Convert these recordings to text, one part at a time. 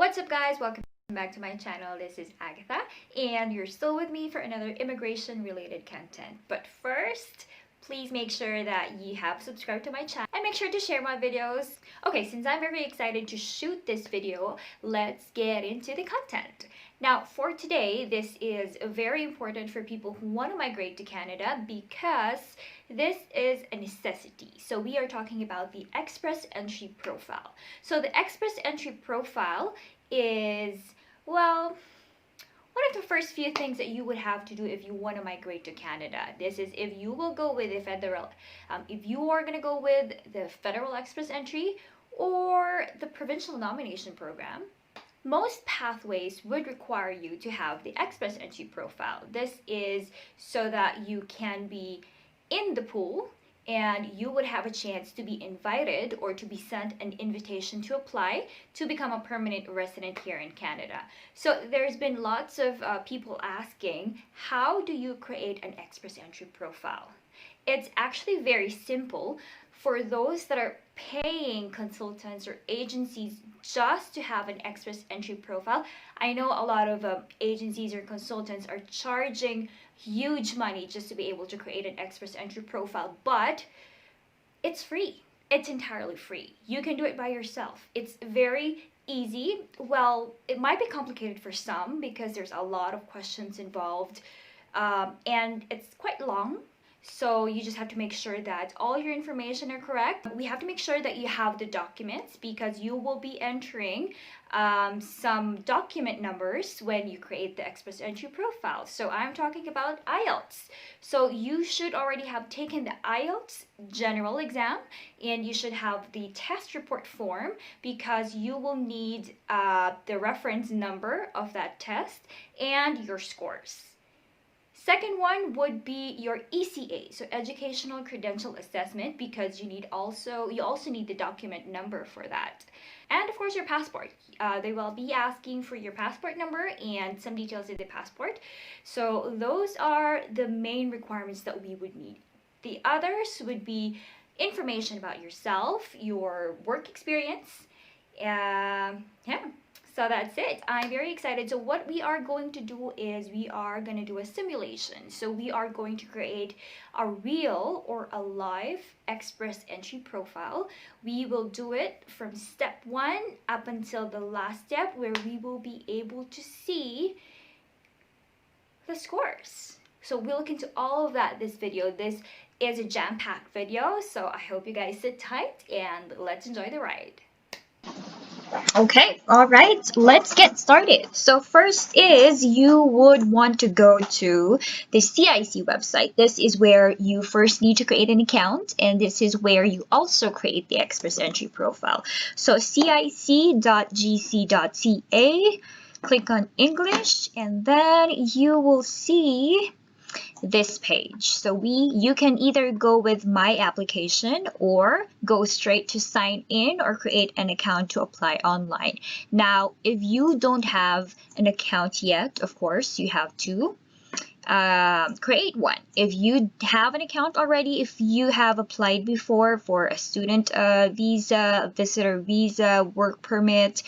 What's up, guys? Welcome back to my channel. This is Agatha, and you're still with me for another immigration related content. But first, please make sure that you have subscribed to my channel and make sure to share my videos. Okay, since I'm very excited to shoot this video, let's get into the content. Now, for today, this is very important for people who want to migrate to Canada because this is a necessity. So we are talking about the Express Entry Profile. So the Express Entry Profile is, well, one of the first few things that you would have to do if you want to migrate to Canada. This is if you will go with the federal, if you are going to go with the federal express entry or the provincial nomination program. Most pathways would require you to have the express entry profile. This is so that you can be in the pool and you would have a chance to be invited or to be sent an invitation to apply to become a permanent resident here in Canada. So there's been lots of people asking, how do you create an express entry profile? It's actually very simple. For those that are paying consultants or agencies just to have an express entry profile, I know a lot of agencies or consultants are charging huge money just to be able to create an express entry profile, but it's free. It's entirely free. You can do it by yourself. It's very easy. Well, it might be complicated for some because there's a lot of questions involved, and it's quite long. So you just have to make sure that all your information are correct. We have to make sure that you have the documents because you will be entering some document numbers when you create the express entry profile. So I'm talking about IELTS. So you should already have taken the IELTS general exam and you should have the test report form because you will need the reference number of that test and your scores. Second one would be your ECA, so Educational Credential Assessment, because you also need the document number for that. And of course your passport. They will be asking for your passport number and some details of the passport. So those are the main requirements that we would need. The others would be information about yourself, your work experience, yeah. So that's it. I'm very excited. So what we are going to do is we are going to do a simulation. So we are going to create a real or a live express entry profile. We will do it from step 1 up until the last step where we will be able to see the scores. So we'll look into all of that this video. This is a jam-packed video, so I hope you guys sit tight and let's enjoy the ride. Okay, all right, let's get started. So first is you would want to go to the CIC website. This is where you first need to create an account, and this is where you also create the express entry profile. So cic.gc.ca, click on English, and then you will see this page. So you can either go with my application or go straight to sign in or create an account to apply online. Now, if you don't have an account yet, of course, you have to create one. If you have an account already, if you have applied before for a student visa, visitor visa, work permit,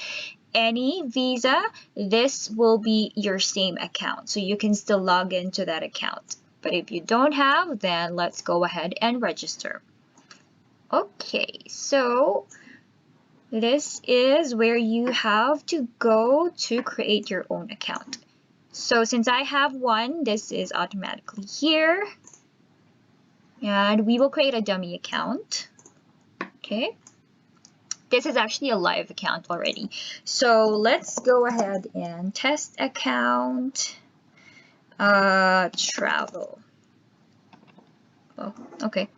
any visa, this will be your same account. So you can still log into that account. But if you don't have, then let's go ahead and register. Okay, so this is where you have to go to create your own account. So since I have one, this is automatically here. And we will create a dummy account. Okay. This is actually a live account already. So let's go ahead and test account. Travel. Oh, okay.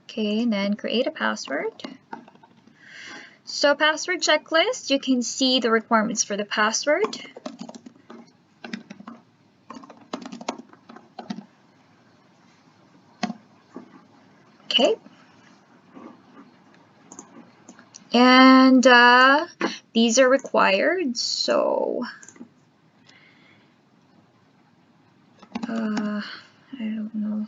Okay, and then create a password. So password checklist, you can see the requirements for the password. Okay. And these are required, so I don't know.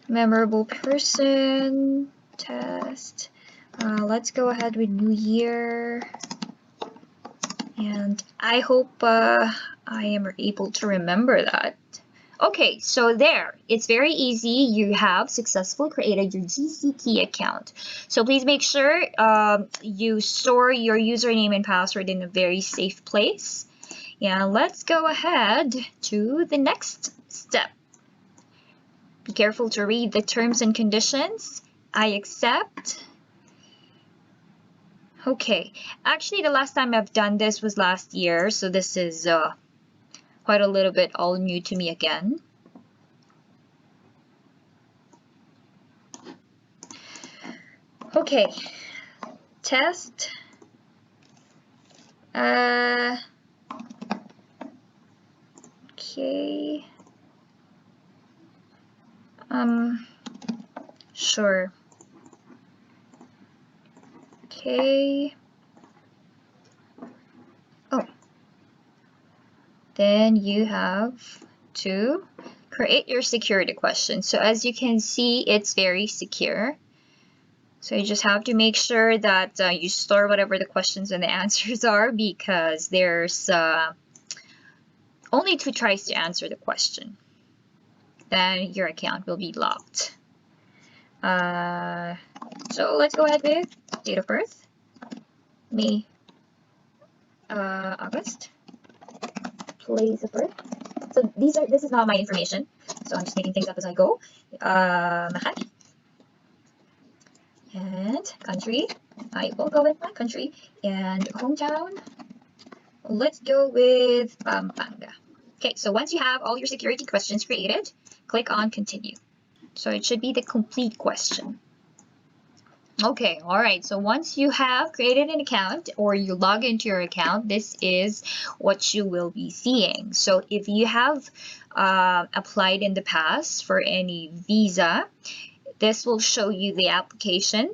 Memorable person, test. Let's go ahead with New Year. And I hope I am able to remember that. Okay, so there, it's very easy. You have successfully created your GCKey account. So please make sure you store your username and password in a very safe place. And let's go ahead to the next step. Be careful to read the terms and conditions. I accept. Okay, actually the last time I've done this was last year, so this is quite a little bit all new to me again. Okay, test. Okay. Sure. Okay. Oh. Then you have to create your security question. So as you can see, it's very secure. So you just have to make sure that you store whatever the questions and the answers are, because there's only 2 tries to answer the question. Then your account will be locked. So let's go ahead with date of birth, May, August, place of birth. So this is not my information, so I'm just making things up as I go. Mahal. And country, I will go with my country. And hometown, let's go with Pampanga. Okay, so once you have all your security questions created, click on continue. So it should be the complete question. Okay, all right, so once you have created an account or you log into your account, this is what you will be seeing. So if you have applied in the past for any visa, this will show you the application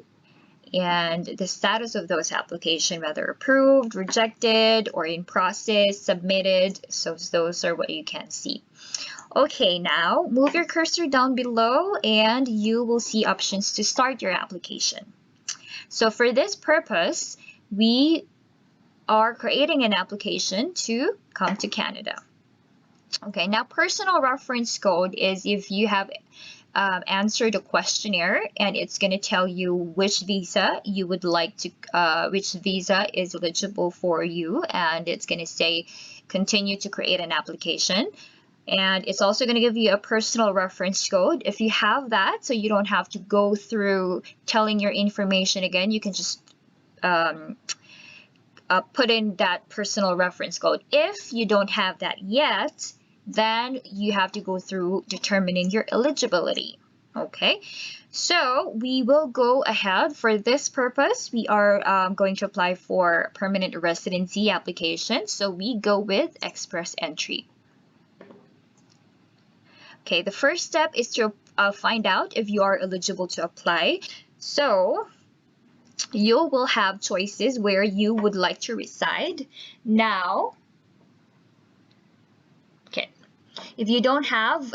and the status of those applications, whether approved, rejected, or in process, submitted. So those are what you can see. Okay, now move your cursor down below and you will see options to start your application. So for this purpose, we are creating an application to come to Canada. Okay, now personal reference code is if you have answered a questionnaire and it's going to tell you which visa you would like to, which visa is eligible for you, and it's going to say continue to create an application. And it's also going to give you a personal reference code. If you have that, so you don't have to go through telling your information again, you can just put in that personal reference code. If you don't have that yet, then you have to go through determining your eligibility. Okay, so we will go ahead. For this purpose, we are going to apply for permanent residency application. So we go with express entry. Okay, the first step is to find out if you are eligible to apply. So you will have choices where you would like to reside. Now, okay, if you don't have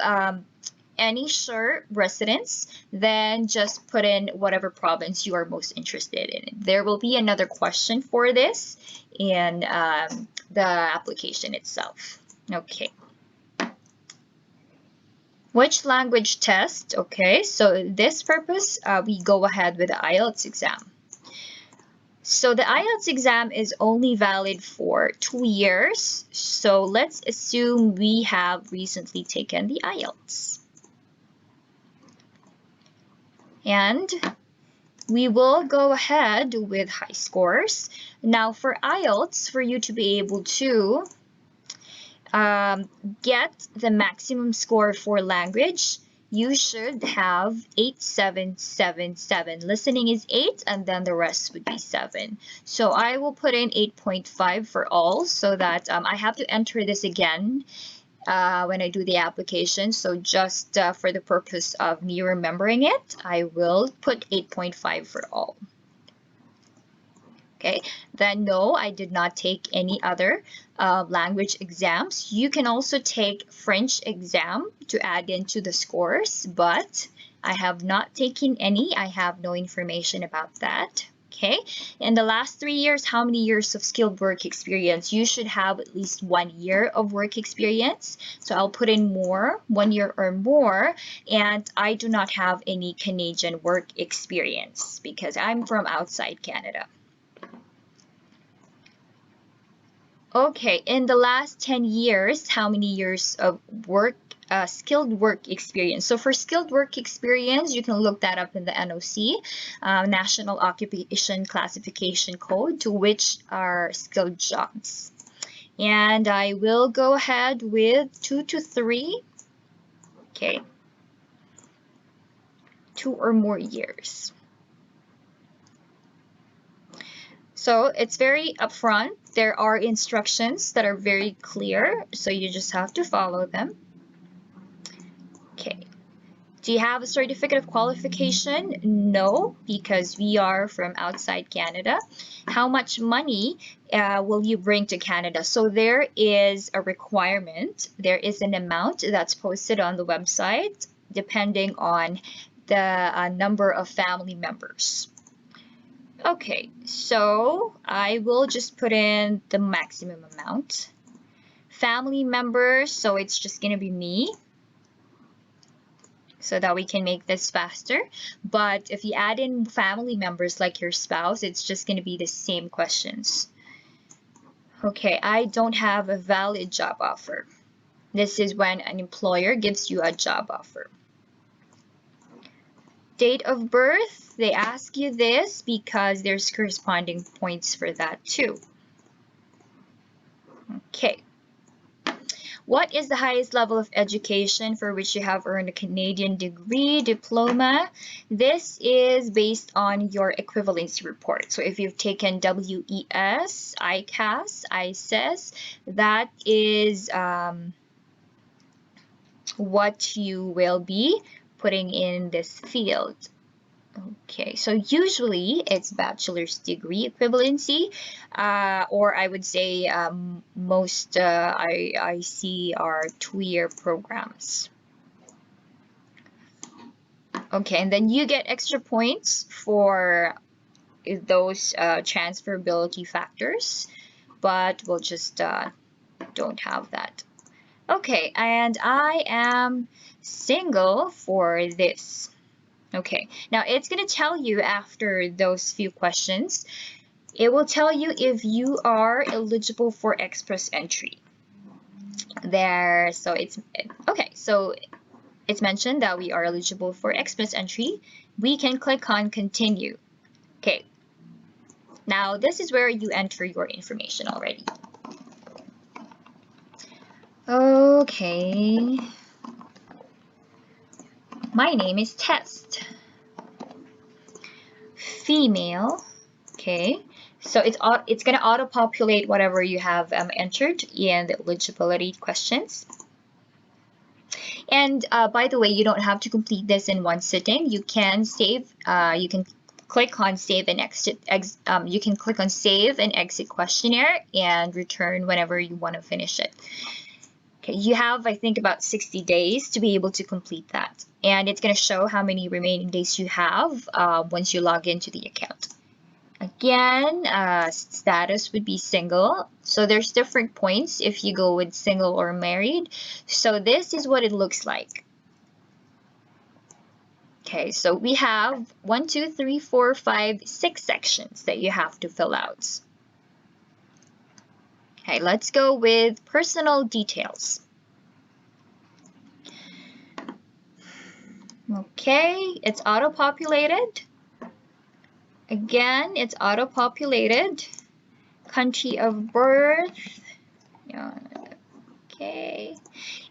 any sure residence, then just put in whatever province you are most interested in. There will be another question for this in the application itself. Okay. Which language test? Okay, so this purpose, we go ahead with the IELTS exam. So the IELTS exam is only valid for 2 years. So let's assume we have recently taken the IELTS. And we will go ahead with high scores. Now for IELTS, for you to be able to get the maximum score for language, you should have 8.777. Listening is 8 and then the rest would be 7. So I will put in 8.5 for all, so that I have to enter this again when I do the application. So just for the purpose of me remembering it, I will put 8.5 for all. Okay, then no, I did not take any other language exams. You can also take French exam to add into the scores, but I have not taken any. I have no information about that. Okay, in the last 3 years, how many years of skilled work experience? You should have at least 1 year of work experience. So I'll put in more, 1 year or more, and I do not have any Canadian work experience because I'm from outside Canada. Okay, in the last 10 years, how many years of work, skilled work experience? So for skilled work experience, you can look that up in the NOC, National Occupation Classification Code, to which are skilled jobs. And I will go ahead with 2 to 3. Okay, 2 or more years. So it's very upfront. There are instructions that are very clear, so you just have to follow them. Okay. Do you have a certificate of qualification? No, because we are from outside Canada. How much money will you bring to Canada? So there is a requirement. There is an amount that's posted on the website depending on the number of family members. Okay, so I will just put in the maximum amount. Family members, so it's just going to be me, so that we can make this faster. But if you add in family members like your spouse, it's just going to be the same questions. Okay, I don't have a valid job offer. This is when an employer gives you a job offer. Date of birth, they ask you this because there's corresponding points for that too. Okay. What is the highest level of education for which you have earned a Canadian degree, diploma? This is based on your equivalency report. So if you've taken WES, ICAS, ICES, that is what you will be putting in this field. Okay, so usually it's bachelor's degree equivalency, or I would say most I see are 2-year programs. Okay, and then you get extra points for those transferability factors, but we'll just don't have that. Okay, and I am single for this. Okay, now it's going to tell you after those few questions, it will tell you if you are eligible for express entry. There, so it's, okay, so it's mentioned that we are eligible for express entry. We can click on continue. Okay, now this is where you enter your information already. Okay, my name is Test. Female. Okay, so it's going to auto-populate whatever you have entered in the eligibility questions. And by the way, you don't have to complete this in one sitting. You can save. You can click on save and exit. You can click on save and exit questionnaire and return whenever you want to finish it. Okay, you have, I think, about 60 days to be able to complete that. And it's going to show how many remaining days you have once you log into the account. Again, status would be single. So there's different points if you go with single or married. So this is what it looks like. Okay, so we have 1, 2, 3, 4, 5, 6 sections that you have to fill out. Okay, let's go with personal details. Okay, it's auto-populated. Again, it's auto-populated. Country of birth. Yeah. Okay.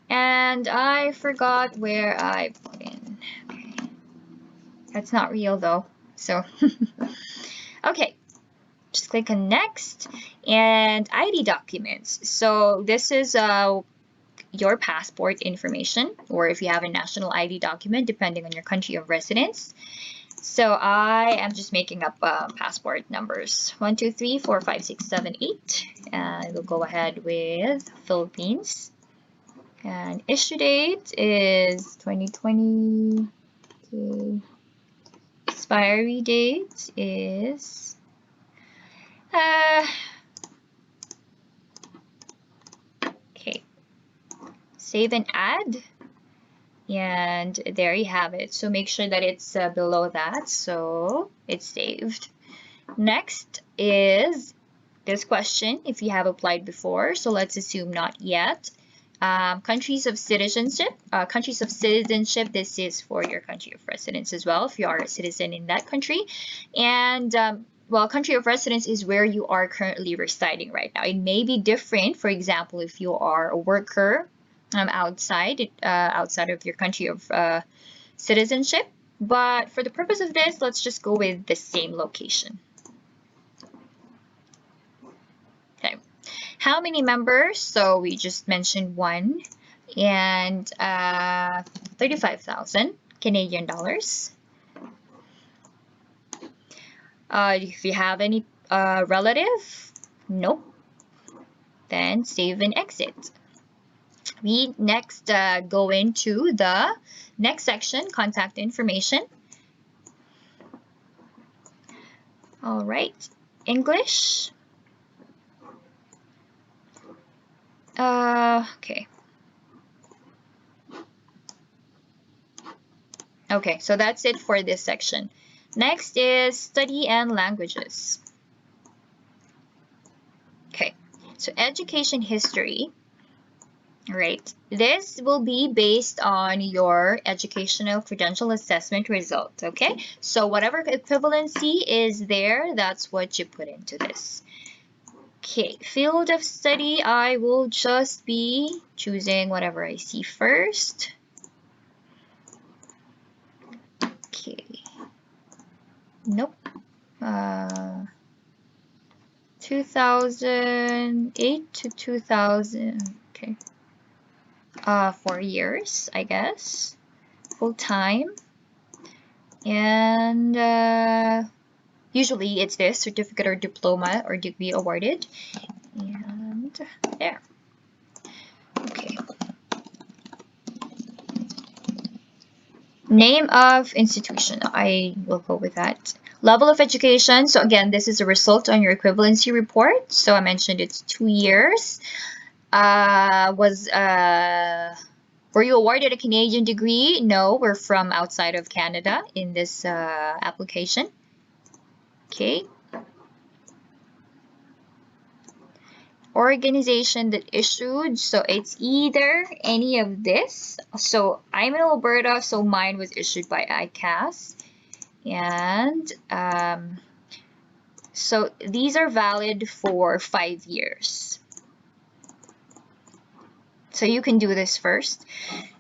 And I forgot where I put in. Okay. That's not real though. So, okay. Just click on next. And ID documents. So this is your passport information, or if you have a national ID document, depending on your country of residence. So I am just making up passport numbers. 1, 2, 3, 4, 5, 6, 7, 8. And we'll go ahead with Philippines. And issue date is 2020. Okay. Expiry date is okay. Save and add. And there you have it. So make sure that it's below that. So it's saved. Next is this question, if you have applied before. So let's assume not yet. Countries of citizenship. This is for your country of residence as well, if you are a citizen in that country. And well, country of residence is where you are currently residing right now. It may be different, for example, if you are a worker outside of your country of citizenship. But for the purpose of this, let's just go with the same location. Okay. How many members? So we just mentioned one, and 35,000 Canadian dollars. If you have any relative, nope. Then save and exit. We next go into the next section, contact information. All right, English. Okay. Okay, so that's it for this section. Next is study and languages. Okay, so education history. Right, this will be based on your educational credential assessment result. Okay, so whatever equivalency is there, that's what you put into this. Okay, field of study, I will just be choosing whatever I see first. Okay, nope. 2008 to 2000. Okay. 4 years, I guess, full time. And usually it's this certificate or diploma or degree awarded. And there. Okay. Name of institution, I will go with that. Level of education, so again, this is a result on your equivalency report. So I mentioned it's 2 years. Were you awarded a Canadian degree? No, we're from outside of Canada in this application. Okay. Organization that issued, so it's either any of this. So I'm in Alberta, so mine was issued by ICAS. And so these are valid for 5 years. So you can do this first.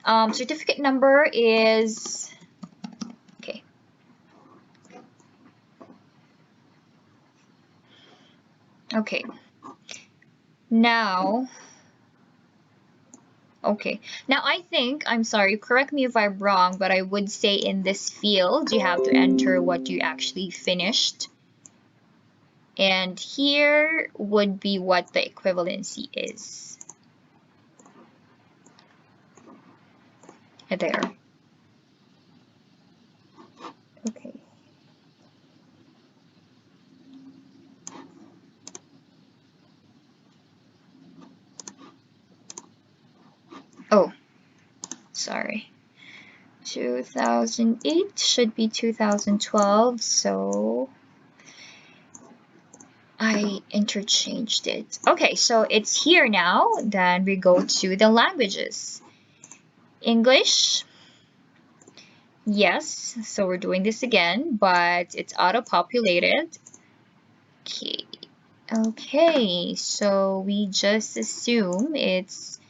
Certificate number is, okay. Okay. Now, okay. Now I think, I'm sorry, correct me if I'm wrong, but I would say in this field, you have to enter what you actually finished. And here would be what the equivalency is. There. Okay. Oh, sorry. 2008 should be 2012, so I interchanged it. Okay, so it's here now. Then we go to the languages. English. Yes, so we're doing this again, but it's auto-populated. Okay. Okay, so we just assume it's,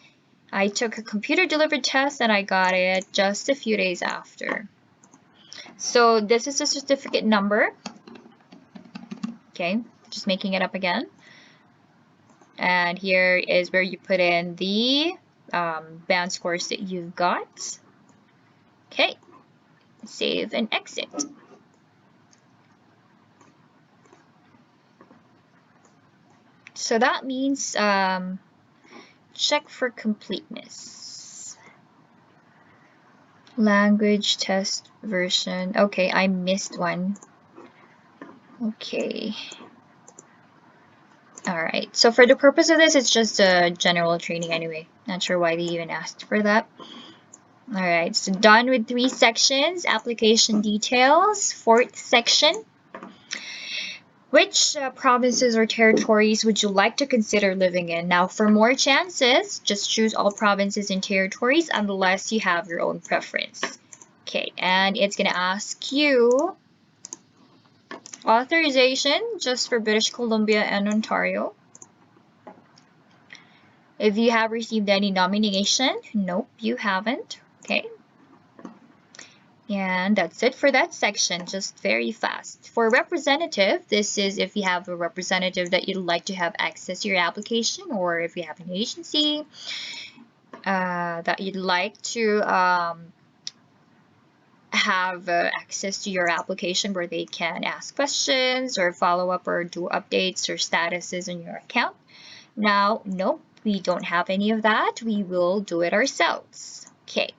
I took a computer delivered test and I got it just a few days after. So this is a certificate number. Okay, just making it up again. And here is where you put in the band scores that you've got. Okay, save and exit. So that means check for completeness. Language test version. Okay, I missed one. Okay. Alright, so for the purpose of this, it's just a general training anyway. Not sure why they even asked for that. Alright, so done with 3 sections. Application details. 4th section. Which provinces or territories would you like to consider living in? Now, for more chances, just choose all provinces and territories unless you have your own preference. Okay, and it's going to ask you authorization just for British Columbia and Ontario. If you have received any nomination, nope, you haven't. Okay. And that's it for that section, just very fast. For representative, this is if you have a representative that you'd like to have access to your application, or if you have an agency that you'd like to have access to your application where they can ask questions or follow up or do updates or statuses on your account. Now, nope, we don't have any of that. We will do it ourselves. Okay,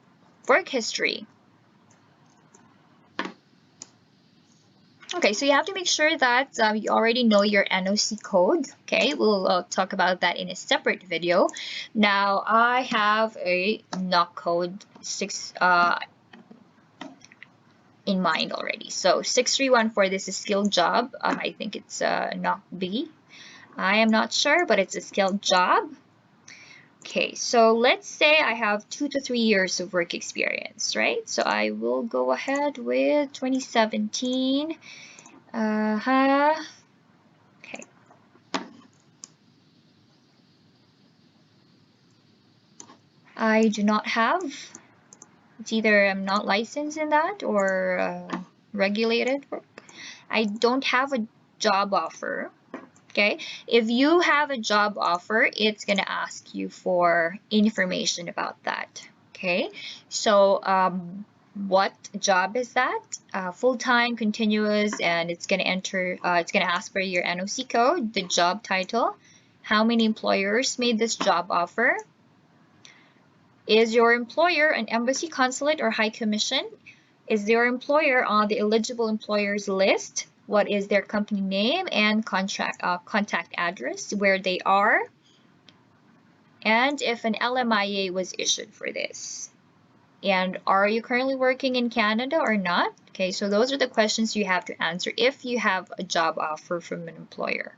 work history. Okay, so you have to make sure that you already know your NOC code. Okay, we'll talk about that in a separate video. Now, I have a NOC code 6 in mind already. So 6314, this is skilled job. I think it's NOC B. I am not sure, but it's a skilled job. Okay, so let's say I have 2 to 3 years of work experience, right? So I will go ahead with 2017. Okay. I do not have. It's either I'm not licensed in that or regulated work. I don't have a job offer. Okay, if you have a job offer, it's gonna ask you for information about that. Okay, so what job is that? Full-time, continuous, and it's gonna ask for your NOC code, the job title, how many employers made this job offer. Is your employer an embassy, consulate, or high commission? Is your employer on the eligible employers list? What is their company name and contact address, where they are, and if an LMIA was issued for this. And are you currently working in Canada or not? Okay, so those are the questions you have to answer if you have a job offer from an employer.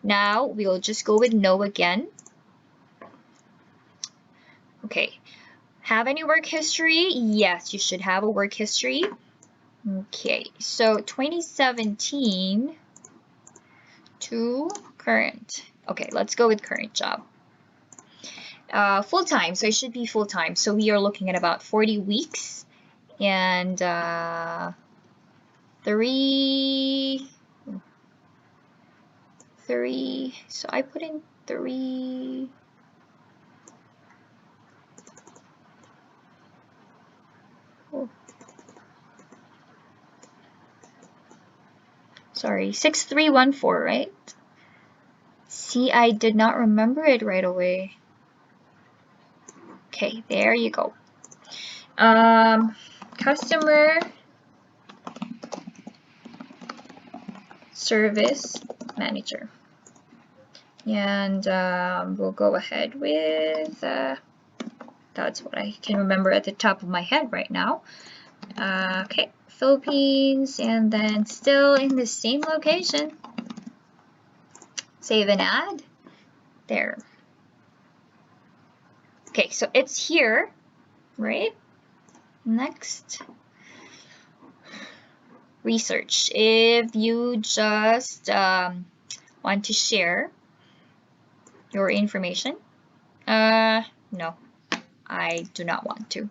Now, we'll just go with no again. Okay, have any work history? Yes, you should have a work history. Okay, so 2017 to current. Okay, let's go with current job. Full-time, so it should be full-time. So we are looking at about 40 weeks and 3, so I put in 3. Oh. Sorry, 6314, right? See, I did not remember it right away. Okay, there you go. Customer service manager. And we'll go ahead with, that's what I can remember at the top of my head right now. Okay, Philippines, and then still in the same location. Save and add. There. Okay, so it's here, right? Next. Research. If you just want to share your information, no, I do not want to.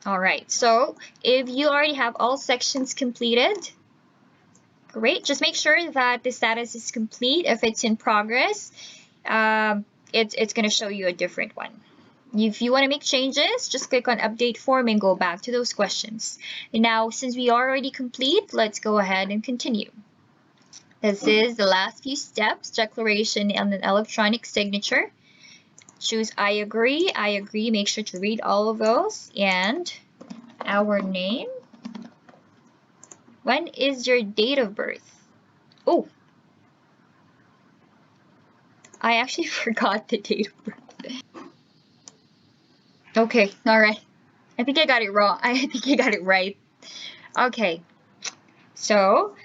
All right, so if you already have all sections completed, great. Just make sure that the status is complete. If it's in progress, it's going to show you a different one. If you want to make changes, just click on update form and go back to those questions. And now, since we are already complete, let's go ahead and continue. This is the last few steps, declaration and an electronic signature. Choose I agree, make sure to read all of those, and our name. When is your date of birth? Oh, I actually forgot the date of birth. Okay, alright. I think I got it wrong. I think I got it right. Okay, so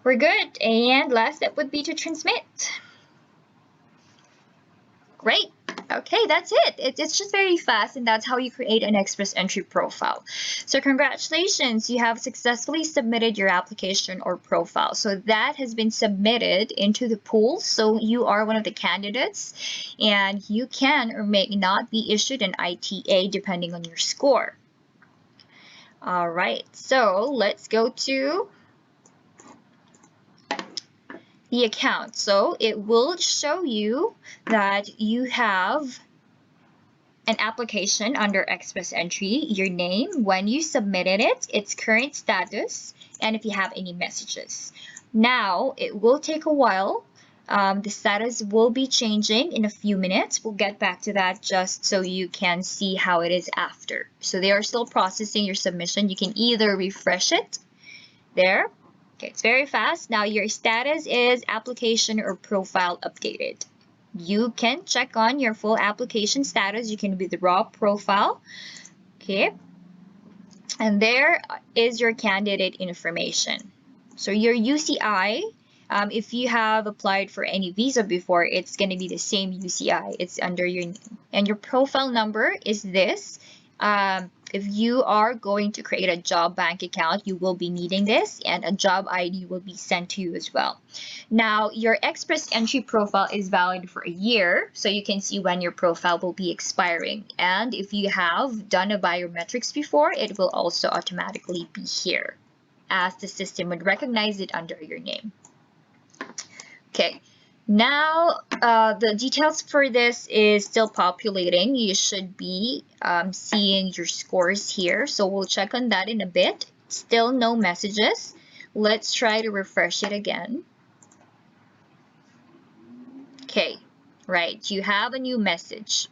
we're good. And last step would be to transmit. Great. Okay, that's it. It's just very fast, and that's how you create an Express Entry profile. So congratulations, you have successfully submitted your application or profile. So that has been submitted into the pool. So you are one of the candidates, and you can or may not be issued an ITA depending on your score. All right, so let's go to the account. So it will show you that you have an application under Express Entry, your name, when you submitted it, its current status, and if you have any messages. Now, it will take a while. The status will be changing in a few minutes. We'll get back to that just so you can see how it is after. So they are still processing your submission. You can either refresh it there. Okay, it's very fast. Now your status is application or profile updated. You can check on your full application status. You can withdraw profile. Okay, and there is your candidate information. So your UCI, if you have applied for any visa before, it's going to be the same UCI. It's under your name. And your profile number is this. If you are going to create a job bank account, you will be needing this, and a job ID will be sent to you as well. Now, your Express Entry profile is valid for a year, so you can see when your profile will be expiring. And if you have done a biometrics before, it will also automatically be here, as the system would recognize it under your name. Okay. Now, the details for this is still populating. You should be seeing your scores here. So we'll check on that in a bit. Still no messages. Let's try to refresh it again. Okay, right. You have a new message.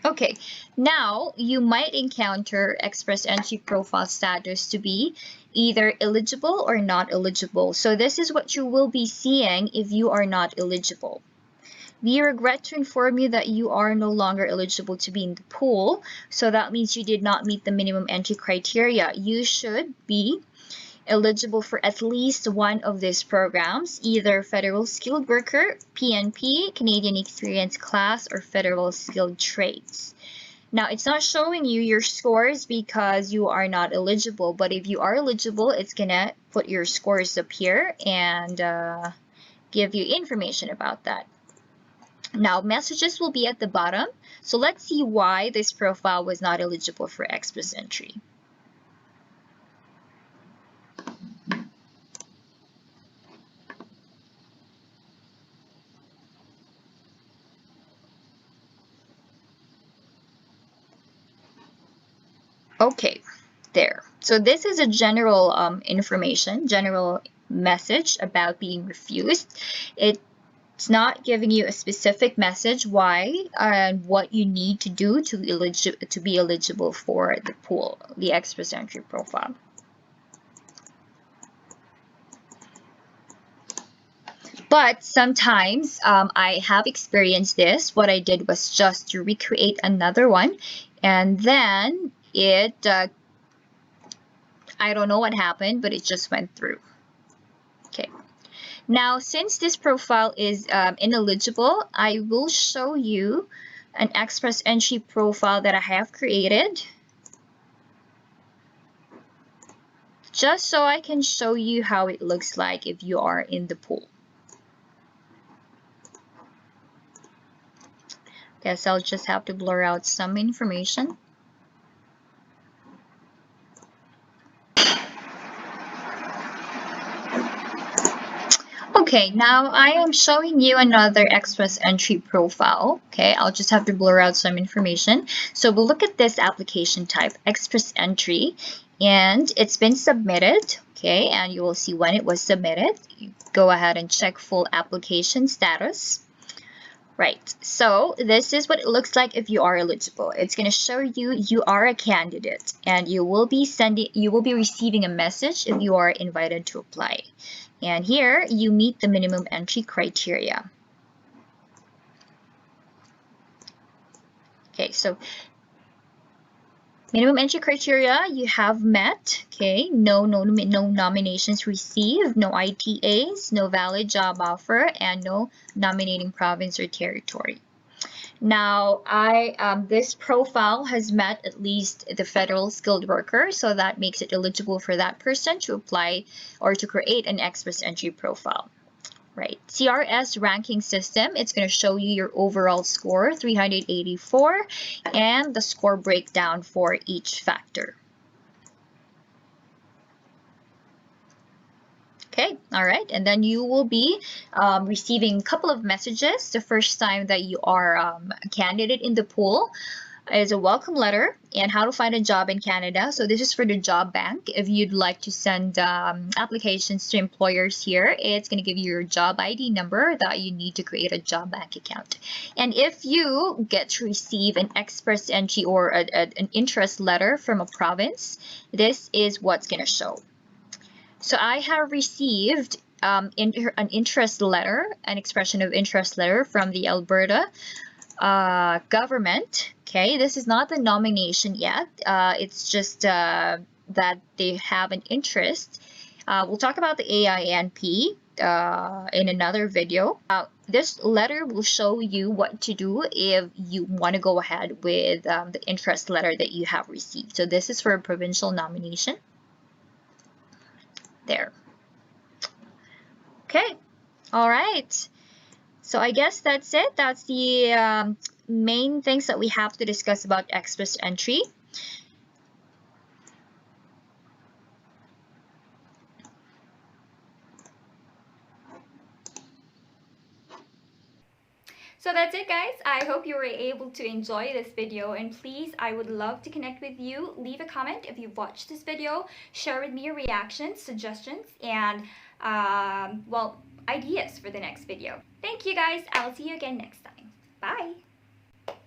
Okay, now you might encounter Express Entry profile status to be either eligible or not eligible. So this is what you will be seeing if you are not eligible. We regret to inform you that you are no longer eligible to be in the pool. So that means you did not meet the minimum entry criteria. You should be eligible for at least one of these programs, either Federal Skilled Worker, PNP, Canadian Experience Class, or Federal Skilled Trades. Now, it's not showing you your scores because you are not eligible, but if you are eligible, it's gonna put your scores up here and give you information about that. Now, messages will be at the bottom, so let's see why this profile was not eligible for Express Entry. Okay, there. So this is a general information, general message about being refused. It's not giving you a specific message why and what you need to do to be eligible for the pool, the Express Entry profile. But sometimes I have experienced this. What I did was just to recreate another one, and then it I don't know what happened, but it just went through. Okay. Now, since this profile is ineligible, I will show you an Express Entry profile that I have created, just so I can show you how it looks like if you are in the pool. Guess I'll just have to blur out some information. Okay, now I am showing you another Express Entry profile. Okay, I'll just have to blur out some information. So we'll look at this application type, Express Entry, and it's been submitted. Okay, and you will see when it was submitted. You go ahead and check full application status. Right, so this is what it looks like if you are eligible. It's going to show you you are a candidate, and you will be receiving a message if you are invited to apply. And here you meet the minimum entry criteria. Okay, so minimum entry criteria you have met. Okay, no nominations received, no ITAs, no valid job offer, and no nominating province or territory. Now, this profile has met at least the federal skilled worker, so that makes it eligible for that person to apply or to create an Express Entry profile. Right, CRS ranking system, it's going to show you your overall score, 384, and the score breakdown for each factor. Okay, all right, and then you will be receiving a couple of messages the first time that you are a candidate in the pool. Is a welcome letter and how to find a job in Canada. So this is for the job bank. If you'd like to send applications to employers here, it's going to give you your job ID number that you need to create a job bank account. And if you get to receive an Express Entry or an interest letter from a province, this is what's going to show. So I have received an interest letter, an expression of interest letter from the Alberta government. Okay, this is not the nomination yet. It's just that they have an interest. We'll talk about the AINP in another video. This letter will show you what to do if you want to go ahead with the interest letter that you have received. So this is for a provincial nomination. There. Okay. All right. So I guess that's it. That's the main things that we have to discuss about Express Entry. So that's it, guys. I hope you were able to enjoy this video, and please, I would love to connect with you. Leave a comment if you've watched this video. Share with me your reactions, suggestions, and well, ideas for the next video. Thank you, guys. I'll see you again next time. Bye.